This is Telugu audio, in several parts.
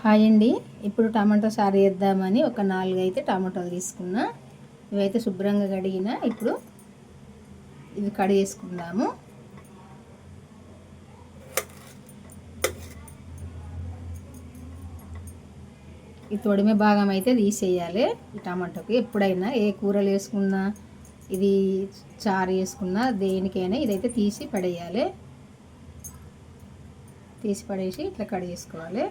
హాయ్ అండి. ఇప్పుడు టమాటో చారు చేద్దామని ఒక 4 అయితే టమాటాలు తీసుకున్నా. ఇవైతే శుభ్రంగా కడిగిన. ఇప్పుడు ఇవి కడిగేసుకుందాము. ఈ తొడిమే భాగం అయితే తీసేయాలి. ఈ టమాటోకి ఎప్పుడైనా ఏ కూరలు వేసుకున్నా, ఇది చారు వేసుకున్నా, దేనికైనా ఇదైతే తీసి పడేయాలి. తీసి పడేసి ఇట్లా కడిగేసుకోవాలి.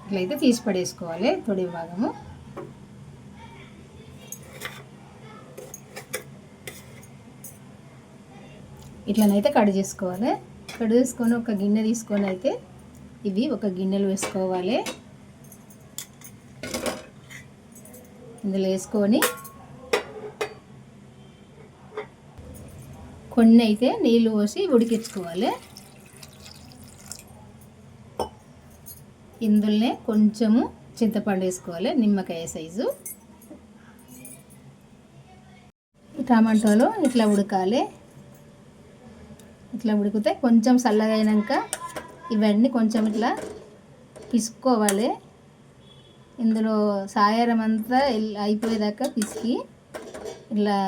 ఇట్లయితే తీసి పడేసుకోవాలి తొడి భాగము. ఇట్లనైతే కట్ చేసుకోవాలి. కట్ చేసుకొని ఒక గిన్నె తీసుకొని అయితే ఇవి ఒక గిన్నెలో వేసుకోవాలి. ఇందులో వేసుకొని కొన్ని అయితే నీళ్ళు పోసి ఉడికించుకోవాలి. ఇందులోనే కొంచెము చింతపండు వేసుకోవాలి, నిమ్మకాయ సైజు. టమాటాలు ఇట్లా ఉడకాలి. ఇట్లా ఉడికితే కొంచెం చల్లగా అయినాక ఇవన్నీ కొంచెం ఇట్లా పిసుకోవాలి. ఇందులో సాయారం అంతా అయిపోయేదాకా పిసికి ఇట్లా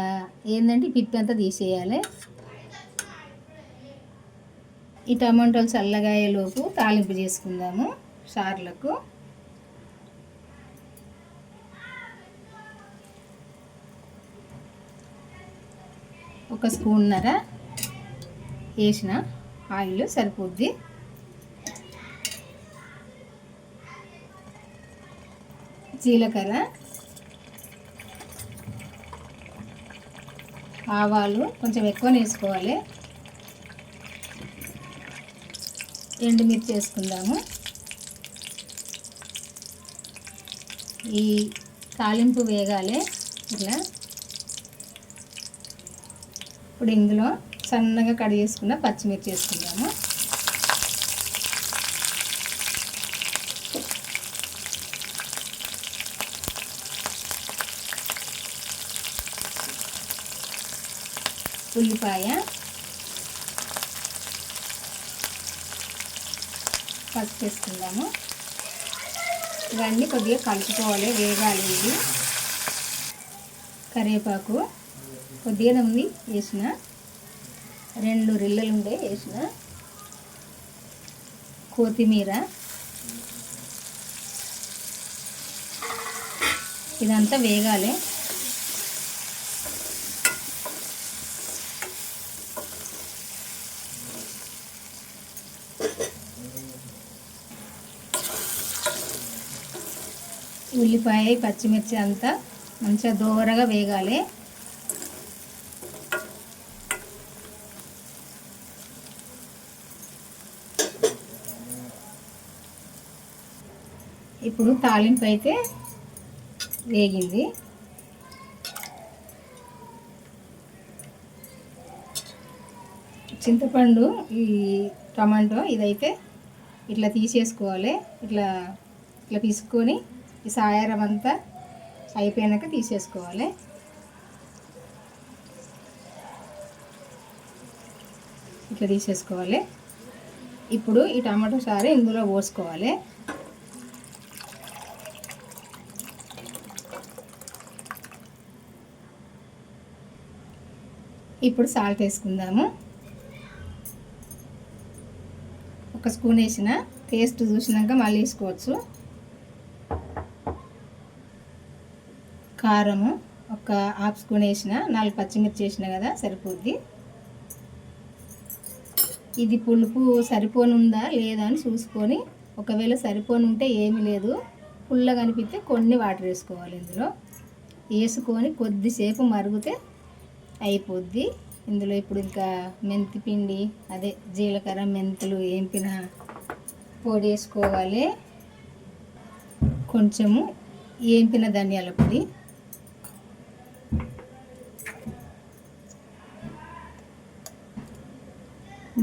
ఏంటంటే పిప్పి అంతా తీసేయాలి. ఈ టమాటాలు చల్లగా అయ్యేలోపు తాలింపు చేసుకుందాము చారులకు. ఒక స్పూన్నర వేసిన ఆయిల్ సరిపోద్ది. జీలకర్ర, ఆవాలు కొంచెం ఎక్కువ వేసుకోవాలి. ఎండుమిర్చి వేసుకుందాము. ఈ తాలింపు వేగాలి ఇట్లా. ఇప్పుడు ఇందులో సన్నగా కట్ చేసుకున్న పచ్చిమిర్చి వేసుకుందాము. ఉల్లిపాయ, పసుపు వేసుకుందాము. ఇవన్నీ కొద్దిగా కలుపుకోవాలి, వేగాలి. ఇది కరివేపాకు కొద్దిగా ఉంది వేసిన, 2 రిల్లలు ఉండే వేసిన. కొత్తిమీర, ఇదంతా వేగాలి. ఉల్లిపాయ, పచ్చిమిర్చి అంతా మంచిగా దోరగా వేగాలి. ఇప్పుడు తాలింపు అయితే వేగింది. చింతపండు, ఈ టమాటో ఇదైతే ఇట్లా తీసేసుకోవాలి. ఇట్లా ఇట్లా తీసుకొని ఈ సాయారం అంతా అయిపోయాక తీసేసుకోవాలి. ఇట్లా తీసేసుకోవాలి. ఇప్పుడు ఈ టమాటో చారు ఇందులో పోసుకోవాలి. ఇప్పుడు సాల్ట్ వేసుకుందాము. ఒక స్పూన్ వేసిన, టేస్ట్ చూసినాక మళ్ళీ వేసుకోవచ్చు. కారము ఒక హాఫ్ స్పూన్ వేసిన, 4 పచ్చిమిర్చి వేసిన కదా సరిపోద్ది. ఇది పులుపు సరిపోనుందా లేదా అని చూసుకొని, ఒకవేళ సరిపోనుంటే ఏమీ లేదు, పుల్లగా అనిపిస్తే కొన్ని వాటర్ వేసుకోవాలి. ఇందులో వేసుకొని కొద్దిసేపు మరిగితే అయిపోద్ది. ఇందులో ఇప్పుడు ఇంకా మెంతి పిండి, అదే జీలకర్ర, మెంతులు వేంపిన పొడి వేసుకోవాలి. కొంచెము వేంపిన ధనియాల పొడి,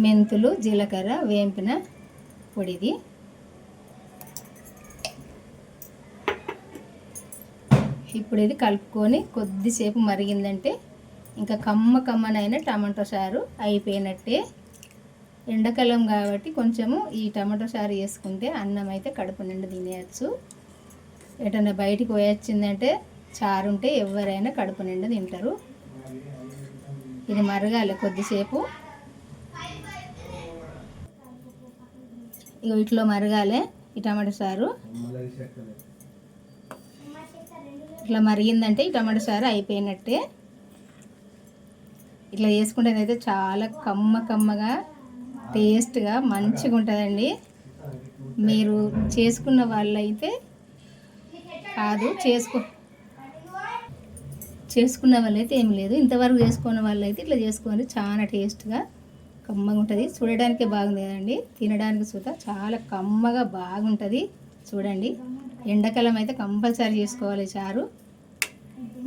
మెంతులు, జీలకర్ర వేంపిన పొడిది. ఇప్పుడు ఇది కలుపుకొని కొద్దిసేపు మరిగిందంటే ఇంకా కమ్మనైన టమాటో చారు అయిపోయినట్టే. ఎండాకాలం కాబట్టి కొంచెము ఈ టమాటో చారు వేసుకుంటే అన్నం అయితే కడుపు నిండా తినేయచ్చు. ఎటన్నా బయటికి పోయొచ్చిందంటే చారు ఉంటే ఎవరైనా కడుపు నిండా తింటారు. ఇది మరగాలి కొద్దిసేపు. ఇక ఇట్లా మరగాలి ఈ టమాటో చారు. ఇట్లా మరిగిందంటే ఈ టమాటో చారు అయిపోయినట్టే. ఇట్లా చేసుకుంటేనైతే చాలా కమ్మగా టేస్ట్గా మంచిగా ఉంటుందండి. మీరు చేసుకున్న వాళ్ళైతే కాదు, చేసుకున్న వాళ్ళైతే ఏం లేదు, ఇంతవరకు చేసుకున్న వాళ్ళైతే ఇట్లా చేసుకొని చాలా టేస్ట్గా కమ్మగా ఉంటుంది. చూడడానికే బాగుంది కదండి, తినడానికి సుతా చాలా కమ్మగా బాగుంటుంది. చూడండి, ఎండాకాలం అయితే కంపల్సరీ చేసుకోవాలి చారు,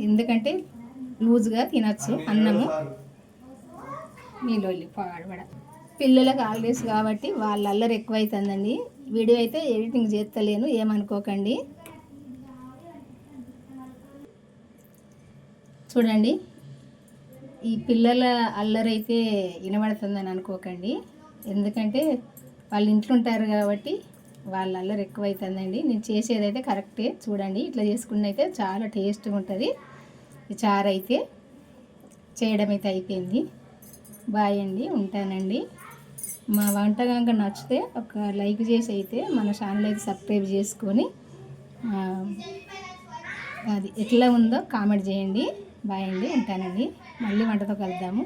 ఎందుకంటే లూజ్గా తినచ్చు అన్నము. నీళ్ళు పాడబడ పిల్లలకు హాలిడేస్ కాబట్టి వాళ్ళ అల్లరి ఎక్కువైతుందండి. వీడియో అయితే ఎడిటింగ్ చేస్తలేను, ఏమనుకోకండి. చూడండి, ఈ పిల్లల అల్లరి అయితే వినబడుతుందని అనుకోకండి, ఎందుకంటే వాళ్ళు ఇంట్లో ఉంటారు కాబట్టి వాళ్ళ అల్లరి ఎక్కువైతుందండి. నేను చేసేదైతే కరెక్టే. చూడండి, ఇట్లా చేసుకున్న అయితే చాలా టేస్ట్గా ఉంటుంది. ఈ చారు అయితే చేయడం అయితే అయిపోయింది. బాయ్ అండి, ఉంటానండి. మా వంట కనుక నచ్చితే ఒక లైక్ చేసి అయితే మన ఛానల్ అయితే సబ్స్క్రైబ్ చేసుకొని అది ఎట్లా ఉందో కామెంట్ చేయండి. బాయ్ అండి, ఉంటానండి. మళ్ళీ వంటతో కలుద్దాము.